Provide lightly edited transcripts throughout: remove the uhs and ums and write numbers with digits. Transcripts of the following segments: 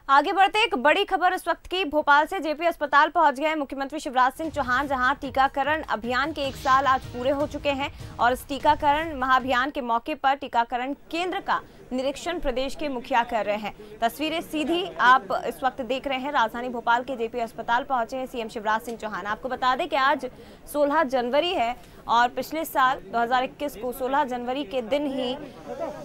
आगे बढ़ते एक बड़ी खबर इस वक्त की। भोपाल से जेपी अस्पताल पहुंच गए मुख्यमंत्री शिवराज सिंह चौहान, जहां टीकाकरण अभियान के 1 साल आज पूरे हो चुके हैं और इस टीकाकरण महाअभियान के मौके पर टीकाकरण केंद्र का निरीक्षण प्रदेश के मुखिया कर रहे हैं। तस्वीरें सीधी आप इस वक्त देख रहे हैं। राजधानी भोपाल के जेपी अस्पताल पहुंचे हैं सीएम शिवराज सिंह चौहान। आपको बता दें कि आज 16 जनवरी है और पिछले साल 2021 को 16 जनवरी के दिन ही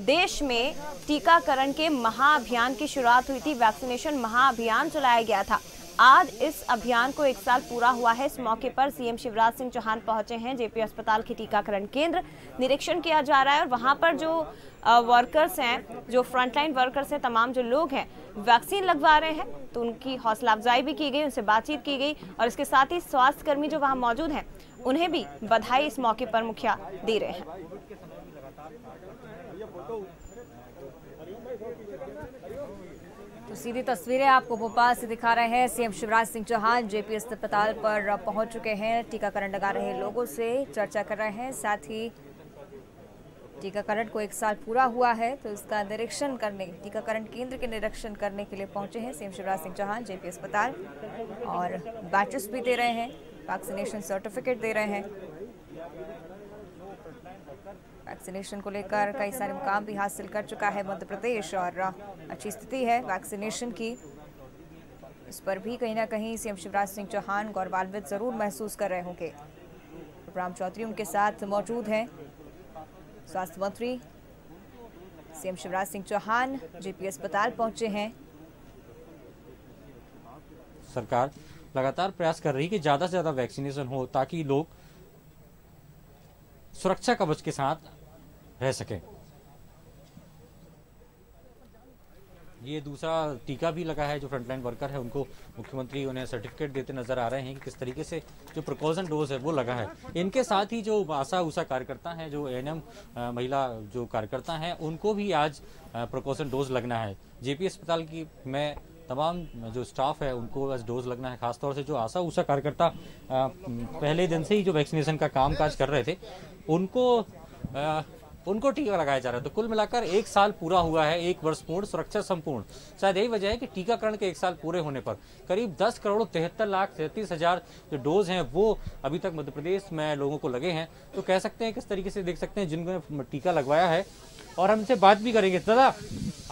देश में टीकाकरण के महाअभियान की शुरुआत हुई थी। वैक्सीनेशन महाअभियान चलाया गया था। आज इस अभियान को 1 साल पूरा हुआ है। इस मौके पर सीएम शिवराज सिंह चौहान पहुंचे हैं जेपी अस्पताल के टीकाकरण केंद्र। निरीक्षण किया जा रहा है और वहां पर जो वर्कर्स हैं, जो फ्रंटलाइन वर्कर्स हैं, तमाम जो लोग हैं वैक्सीन लगवा रहे हैं, तो उनकी हौसला अफजाई भी की गई, उनसे बातचीत की गई और इसके साथ ही स्वास्थ्य कर्मी जो वहां मौजूद हैं उन्हें भी बधाई इस मौके पर मुखिया दे रहे हैं। तो सीधी तस्वीरें आपको भोपाल से दिखा रहे हैं। सीएम शिवराज सिंह चौहान जेपी अस्पताल पर पहुंच चुके हैं। टीकाकरण लगा रहे लोगों से चर्चा कर रहे हैं। साथ ही टीकाकरण को 1 साल पूरा हुआ है तो इसका निरीक्षण करने, टीकाकरण केंद्र के निरीक्षण करने के लिए पहुंचे हैं सीएम शिवराज सिंह चौहान जेपी अस्पताल और बैचेस भी दे रहे हैं, वैक्सीनेशन सर्टिफिकेट दे रहे हैं। वैक्सीनेशन को लेकर कई सारे मुकाम भी हासिल कर चुका है मध्य प्रदेश और अच्छी स्थिति है वैक्सीनेशन की। इस पर भी कहीं ना कहीं सीएम शिवराज सिंह चौहान गौरवान्वित जरूर महसूस कर रहे होंगे। प्रभुराम चौधरी उनके साथ मौजूद हैं। स्वास्थ्य मंत्री सीएम शिवराज सिंह चौहान जेपी अस्पताल पहुंचे हैं। सरकार लगातार प्रयास कर रही है कि ज्यादा से ज्यादा वैक्सीनेशन हो ताकि लोग सुरक्षा कवच के साथ रह सकें। ये दूसरा टीका भी लगा है। जो फ्रंटलाइन वर्कर है उनको मुख्यमंत्री उन्हें सर्टिफिकेट देते नजर आ रहे हैं कि किस तरीके से जो प्रिकॉशन डोज है वो लगा है। इनके साथ ही जो आशा उषा कार्यकर्ता हैं, जो एएनएम महिला जो कार्यकर्ता हैं, उनको भी आज प्रिकॉशन डोज लगना है। जेपी अस्पताल की मैं तमाम जो स्टाफ है उनको आज डोज लगना है। खासतौर से जो आशा उषा कार्यकर्ता पहले दिन से ही जो वैक्सीनेशन का कामकाज कर रहे थे उनको टीका लगाया जा रहा है। तो कुल मिलाकर 1 साल पूरा हुआ है, 1 वर्ष पूर्ण, सुरक्षा संपूर्ण। शायद यही वजह है कि टीकाकरण के 1 साल पूरे होने पर करीब 10,73,33,000 जो डोज हैं वो अभी तक मध्य प्रदेश में लोगों को लगे हैं। तो कह सकते हैं किस तरीके से देख सकते हैं जिनको टीका लगवाया है। और हमसे बात भी करेंगे। दादा,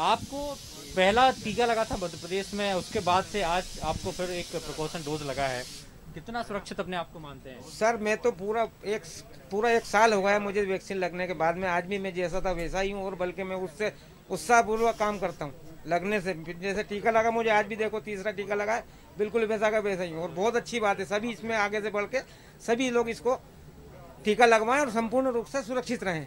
आपको पहला टीका लगा था मध्य प्रदेश में, उसके बाद से आज आपको फिर एक प्रिकॉशन डोज लगा है, कितना सुरक्षित अपने आप को मानते हैं? सर मैं तो पूरा एक साल हो गया है मुझे वैक्सीन लगने के बाद में। आज भी मैं जैसा था वैसा ही हूँ और बल्कि मैं उससे उत्साहपूर्वक काम करता हूँ लगने से। जैसे टीका लगा मुझे, आज भी देखो तीसरा टीका लगा है, बिल्कुल वैसा का वैसा ही हूँ। और बहुत अच्छी बात है, सभी इसमें आगे से बढ़ के सभी लोग इसको टीका लगवाएं और संपूर्ण रूप से सुरक्षित रहें।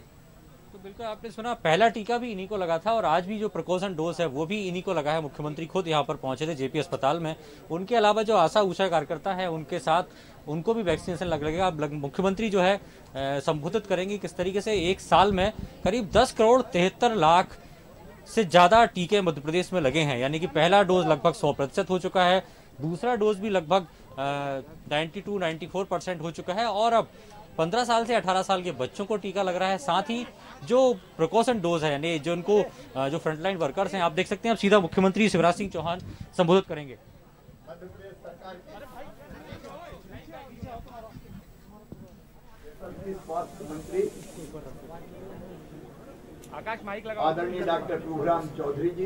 तो बिल्कुल आपने सुना, पहला टीका भी इन्हीं को लगा था और आज भी जो प्रिकॉशन डोज है वो भी इन्हीं को लगा है। मुख्यमंत्री खुद यहाँ पर पहुंचे थे जेपी अस्पताल में। उनके अलावा जो आशा उषा कार्यकर्ता है उनके साथ उनको भी वैक्सीनेशन लगेगा। अब मुख्यमंत्री जो है संबोधित करेंगे किस तरीके से 1 साल में करीब 10,73,00,000 से ज्यादा टीके मध्य प्रदेश में लगे हैं। यानी कि पहला डोज लगभग 100% हो चुका है, दूसरा डोज भी लगभग 92-94% हो चुका है और अब 15 साल से 18 साल के बच्चों को टीका लग रहा है। साथ ही जो प्रिकॉशन डोज है यानी जो उनको जो फ्रंटलाइन वर्कर्स हैं, आप देख सकते हैं अब सीधा मुख्यमंत्री शिवराज सिंह चौहान संबोधित करेंगे। स्वास्थ्य मंत्री आकाश माइक लगा, आदरणीय डॉक्टर प्रभुराम चौधरी जी,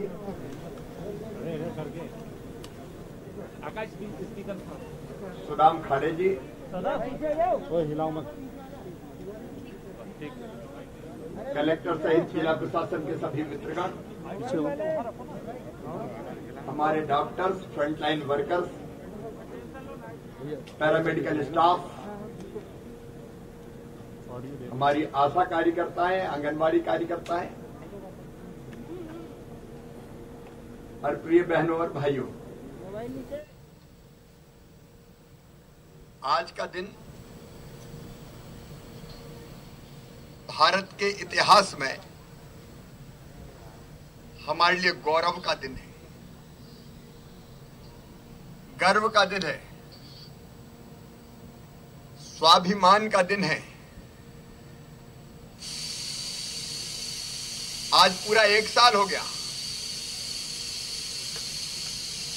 आकाश सुदाम खाड़े जी, कलेक्टर सहित जिला प्रशासन के सभी मित्रगण, हमारे doctors, frontline workers, paramedical staff, हमारी आशा कार्यकर्ताएं, आंगनबाड़ी कार्यकर्ताएं और प्रिय बहनों और भाइयों, आज का दिन भारत के इतिहास में हमारे लिए गौरव का दिन है, गर्व का दिन है, स्वाभिमान का दिन है। आज पूरा 1 साल हो गया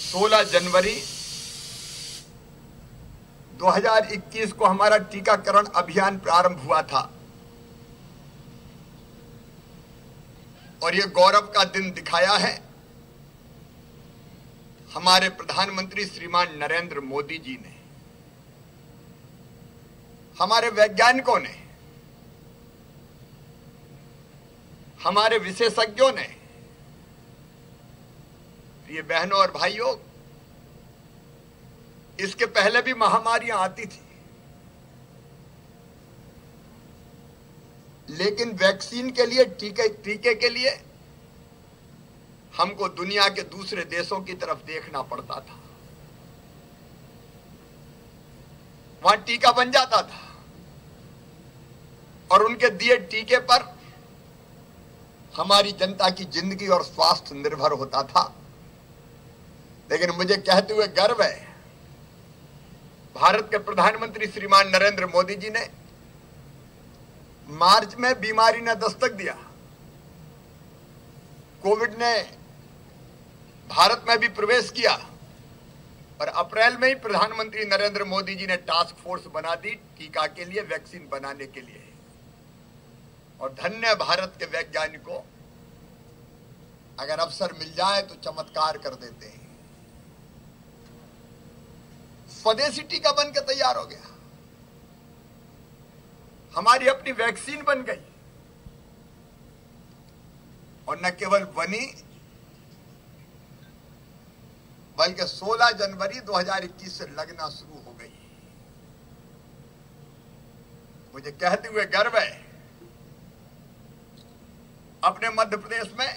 16 जनवरी 2021 को हमारा टीकाकरण अभियान प्रारंभ हुआ था और ये गौरव का दिन दिखाया है हमारे प्रधानमंत्री श्रीमान नरेंद्र मोदी जी ने, हमारे वैज्ञानिकों ने, हमारे विशेषज्ञों ने। ये बहनों और भाइयों, इसके पहले भी महामारियां आती थी, लेकिन वैक्सीन के लिए, टीके के लिए हमको दुनिया के दूसरे देशों की तरफ देखना पड़ता था। वहां टीका बन जाता था और उनके दिए टीके पर हमारी जनता की जिंदगी और स्वास्थ्य निर्भर होता था। लेकिन मुझे कहते हुए गर्व है, भारत के प्रधानमंत्री श्रीमान नरेंद्र मोदी जी ने मार्च में बीमारी ने दस्तक दिया, कोविड ने भारत में भी प्रवेश किया और अप्रैल में ही प्रधानमंत्री नरेंद्र मोदी जी ने टास्क फोर्स बना दी टीका के लिए, वैक्सीन बनाने के लिए। और धन्य भारत के वैज्ञानिकों, अगर अवसर मिल जाए तो चमत्कार कर देते हैं। स्वदेशी टीका बन के तैयार हो गया, हमारी अपनी वैक्सीन बन गई और न केवल बनी बल्कि 16 जनवरी 2021 से लगना शुरू हो गई। मुझे कहते हुए गर्व है, अपने मध्य प्रदेश में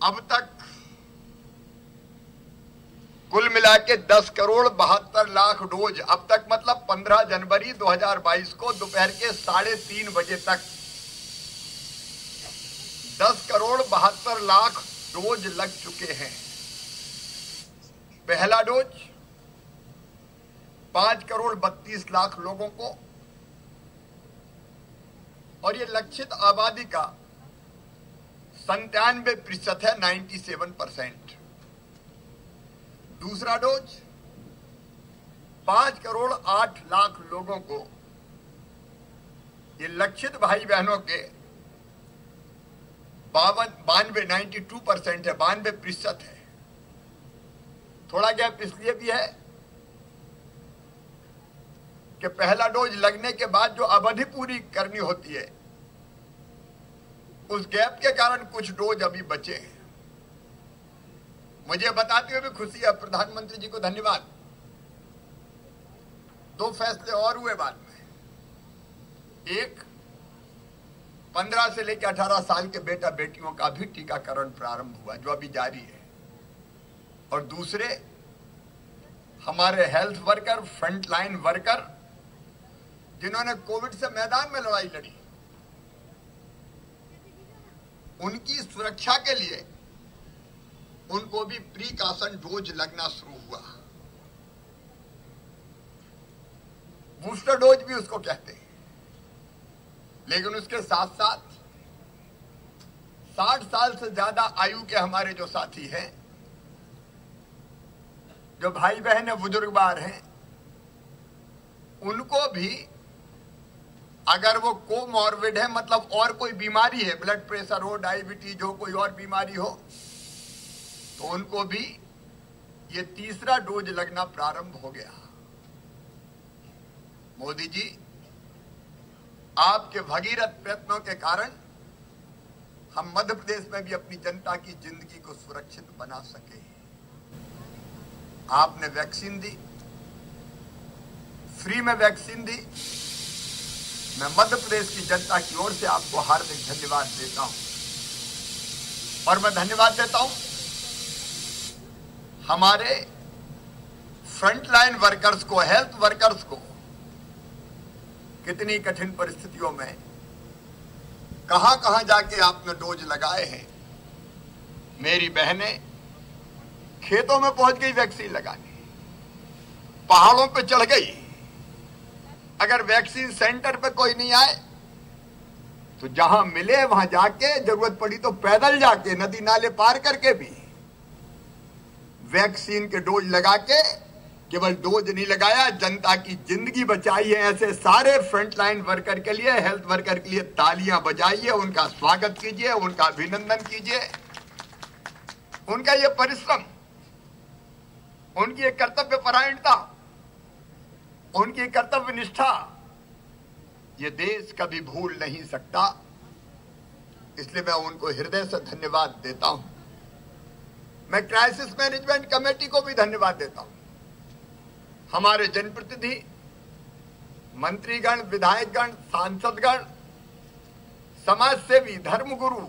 अब तक कुल मिला के 10,72,00,000 डोज, अब तक मतलब 15 जनवरी 2022 को दोपहर के 3:30 बजे तक 10,72,00,000 डोज लग चुके हैं। पहला डोज 5,32,00,000 लोगों को और ये लक्षित आबादी का 97% है, 97%। दूसरा डोज 5,08,00,000 लोगों को, ये लक्षित भाई बहनों के 92% है, 92% है। थोड़ा गैप इसलिए भी है कि पहला डोज लगने के बाद जो अवधि पूरी करनी होती है, उस गैप के कारण कुछ डोज अभी बचे हैं। मुझे बताते हुए भी खुशी है, प्रधानमंत्री जी को धन्यवाद। 2 फैसले और हुए बाद में। एक, 15 से लेकर 18 साल के बेटा बेटियों का भी टीकाकरण प्रारंभ हुआ, जो अभी जारी है। और दूसरे, हमारे हेल्थ वर्कर, फ्रंटलाइन वर्कर, जिन्होंने कोविड से मैदान में लड़ाई लड़ी, उनकी सुरक्षा के लिए उनको भी प्रिकॉशन डोज लगना शुरू हुआ। बूस्टर डोज भी उसको कहते हैं। लेकिन उसके साथ साथ 60 साल से ज्यादा आयु के हमारे जो साथी हैं, जो भाई बहन है, बुजुर्गवार हैं, उनको भी अगर वो कोमॉर्बिड है, मतलब और कोई बीमारी है, ब्लड प्रेशर हो, डायबिटीज हो, कोई और बीमारी हो, तो उनको भी ये तीसरा डोज लगना प्रारंभ हो गया। मोदी जी, आपके भगीरथ प्रयत्नों के कारण हम मध्य प्रदेश में भी अपनी जनता की जिंदगी को सुरक्षित बना सके। आपने वैक्सीन दी, फ्री में वैक्सीन दी। मैं मध्य प्रदेश की जनता की ओर से आपको हार्दिक धन्यवाद देता हूं। और मैं धन्यवाद देता हूं हमारे फ्रंटलाइन वर्कर्स को, हेल्थ वर्कर्स को। कितनी कठिन परिस्थितियों में कहां कहां जाके आपने डोज लगाए हैं। मेरी बहनें खेतों में पहुंच गई वैक्सीन लगाने, पहाड़ों पे चढ़ गई। अगर वैक्सीन सेंटर पे कोई नहीं आए तो जहां मिले वहां जाके, जरूरत पड़ी तो पैदल जाके, नदी नाले पार करके भी वैक्सीन के डोज लगा के केवल डोज नहीं लगाया, जनता की जिंदगी बचाई है। ऐसे सारे फ्रंटलाइन वर्कर के लिए, हेल्थ वर्कर के लिए तालियां बजाइए, उनका स्वागत कीजिए, उनका अभिनंदन कीजिए। उनका ये परिश्रम, उनकी एक कर्तव्य परायणता, उनकी कर्तव्य निष्ठा, ये देश कभी भूल नहीं सकता। इसलिए मैं उनको हृदय से धन्यवाद देता हूं। मैं क्राइसिस मैनेजमेंट कमेटी को भी धन्यवाद देता हूं। हमारे जनप्रतिनिधि, मंत्रीगण, विधायकगण, सांसदगण, समाजसेवी, धर्मगुरु,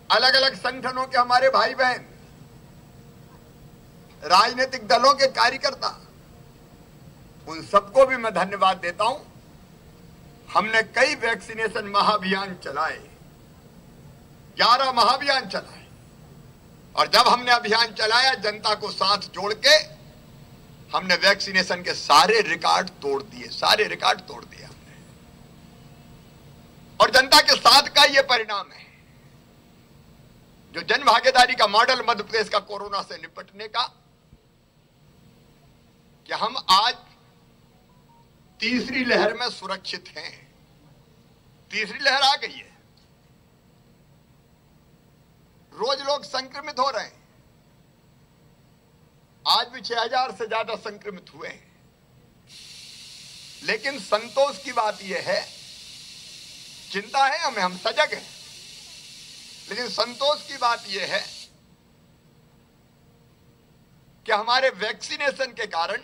अलग अलग संगठनों के हमारे भाई बहन, राजनीतिक दलों के कार्यकर्ता, उन सबको भी मैं धन्यवाद देता हूं। हमने कई वैक्सीनेशन महाअभियान चलाए, 11 महाअभियान चलाए, और जब हमने अभियान चलाया जनता को साथ जोड़ के हमने वैक्सीनेशन के सारे रिकॉर्ड तोड़ दिए, सारे रिकॉर्ड तोड़ दिए हमने। और जनता के साथ का यह परिणाम है, जो जन भागीदारी का मॉडल मध्य प्रदेश का कोरोना से निपटने का, कि हम आज तीसरी लहर में सुरक्षित हैं। तीसरी लहर आ गई है, रोज लोग संक्रमित हो रहे हैं। आज भी 6000 से ज्यादा संक्रमित हुए हैं। लेकिन संतोष की बात यह है, चिंता है हमें, हम सजग हैं, लेकिन संतोष की बात यह है कि हमारे वैक्सीनेशन के कारण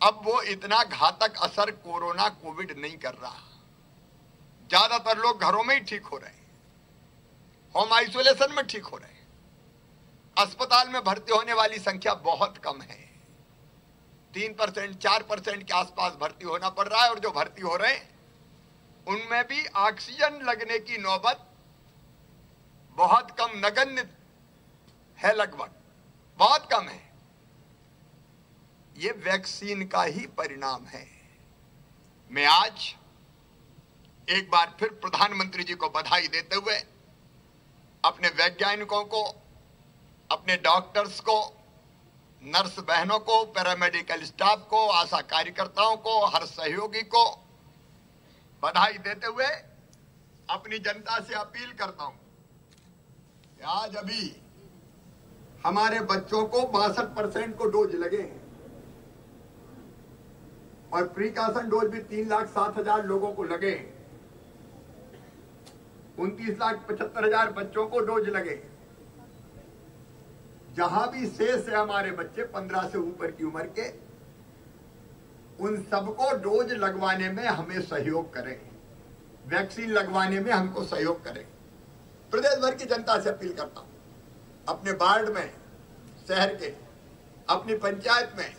अब वो इतना घातक असर कोरोना कोविड नहीं कर रहा। ज्यादातर लोग घरों में ही ठीक हो रहे हैं, होम आइसोलेशन में ठीक हो रहे हैं। अस्पताल में भर्ती होने वाली संख्या बहुत कम है, 3%, 4% के आसपास भर्ती होना पड़ रहा है। और जो भर्ती हो रहे हैं उनमें भी ऑक्सीजन लगने की नौबत बहुत कम, नगण्य है, लगभग बहुत कम है। ये वैक्सीन का ही परिणाम है। मैं आज एक बार फिर प्रधानमंत्री जी को बधाई देते हुए अपने वैज्ञानिकों को, अपने डॉक्टर्स को, नर्स बहनों को, पैरामेडिकल स्टाफ को, आशा कार्यकर्ताओं को, हर सहयोगी को बधाई देते हुए अपनी जनता से अपील करता हूं कि आज अभी हमारे बच्चों को 62% को डोज लगे हैं और प्रिकॉशन डोज भी 3,07,000 लोगों को लगे। 29,75,000 बच्चों को डोज लगे। जहां भी शेष है हमारे बच्चे 15 से ऊपर की उम्र के, उन सबको डोज लगवाने में हमें सहयोग करें, वैक्सीन लगवाने में हमको सहयोग करें। प्रदेश भर की जनता से अपील करता हूं, अपने वार्ड में, शहर के, अपनी पंचायत में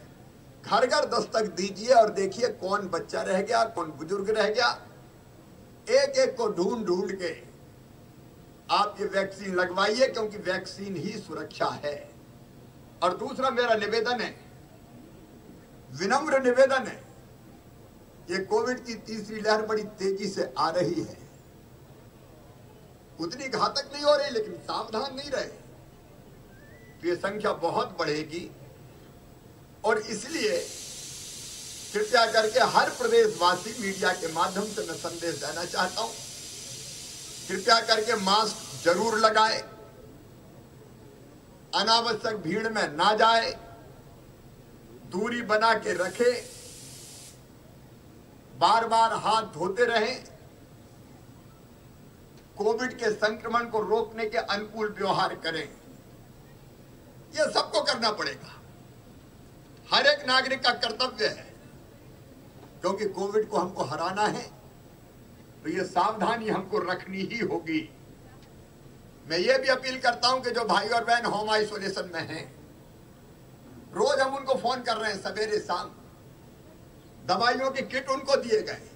घर घर दस्तक दीजिए और देखिए कौन बच्चा रह गया, कौन बुजुर्ग रह गया। एक एक को ढूंढ ढूंढ के आप ये वैक्सीन लगवाइए, क्योंकि वैक्सीन ही सुरक्षा है। और दूसरा मेरा निवेदन है, विनम्र निवेदन है, ये कोविड की तीसरी लहर बड़ी तेजी से आ रही है। उतनी घातक नहीं हो रही, लेकिन सावधान नहीं रहे तो ये संख्या बहुत बढ़ेगी। और इसलिए कृपया करके हर प्रदेशवासी मीडिया के माध्यम से मैं संदेश देना चाहता हूं, कृपया करके मास्क जरूर लगाए, अनावश्यक भीड़ में ना जाए, दूरी बना के रखे, बार बार हाथ धोते रहें, कोविड के संक्रमण को रोकने के अनुकूल व्यवहार करें। यह सबको करना पड़ेगा, हर एक नागरिक का कर्तव्य है, क्योंकि कोविड को हमको हराना है तो ये सावधानी हमको रखनी ही होगी। मैं ये भी अपील करता हूं कि जो भाई और बहन होम आइसोलेशन में हैं, रोज हम उनको फोन कर रहे हैं, सवेरे शाम, दवाइयों की किट उनको दिए गए,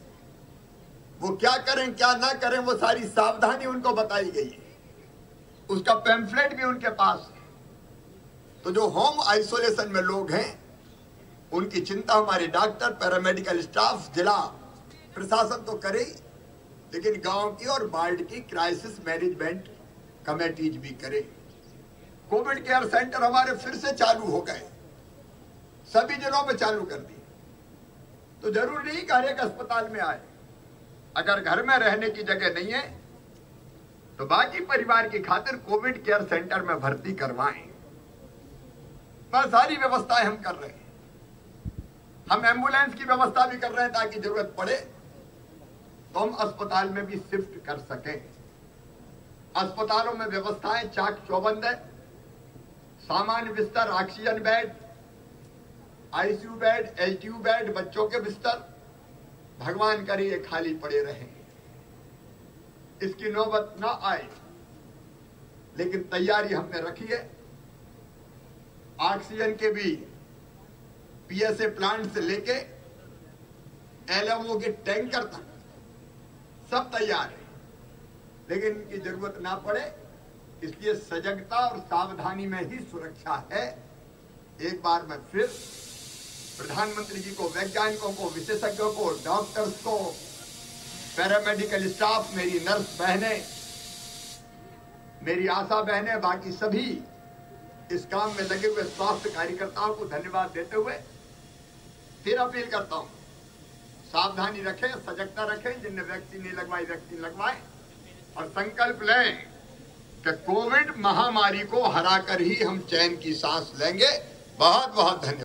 वो क्या करें क्या ना करें वो सारी सावधानी उनको बताई गई है, उसका पैम्फलेट भी उनके पास है। तो जो होम आइसोलेशन में लोग हैं उनकी चिंता हमारे डॉक्टर, पैरामेडिकल स्टाफ, जिला प्रशासन तो करे, लेकिन गांव की और वार्ड की क्राइसिस मैनेजमेंट कमेटीज भी करे। कोविड केयर सेंटर हमारे फिर से चालू हो गए, सभी जिलों में चालू कर दिए। तो जरूरी नहीं कि हर एक अस्पताल में आए। अगर घर में रहने की जगह नहीं है तो बाकी परिवार की खातिर कोविड केयर सेंटर में भर्ती करवाएं। बस सारी व्यवस्थाएं हम कर रहे हैं। हम एम्बुलेंस की व्यवस्था भी कर रहे हैं ताकि जरूरत पड़े तो हम अस्पताल में भी शिफ्ट कर सकें। अस्पतालों में व्यवस्थाएं चाक चौबंद है। सामान्य बिस्तर, oxygen bed, ICU bed, LTU bed, बच्चों के बिस्तर भगवान करे ये खाली पड़े रहें, इसकी नौबत ना आए। लेकिन तैयारी हमने रखी है। ऑक्सीजन के भी पीएसए प्लांट से लेके एलएमओ के टैंकर तक सब तैयार है, लेकिन इनकी जरूरत ना पड़े इसलिए सजगता और सावधानी में ही सुरक्षा है। एक बार मैं फिर प्रधानमंत्री जी को, वैज्ञानिकों को, विशेषज्ञों को, डॉक्टर्स को, पैरामेडिकल स्टाफ, मेरी नर्स बहनें, मेरी आशा बहनें, बाकी सभी इस काम में लगे हुए स्वास्थ्य कार्यकर्ताओं को धन्यवाद देते हुए फिर अपील करता हूं, सावधानी रखें, सजगता रखें। जिनने वैक्सीन नहीं लगवाई वैक्सीन लगवाएं और संकल्प लें कि कोविड महामारी को हराकर ही हम चैन की सांस लेंगे। बहुत बहुत धन्यवाद।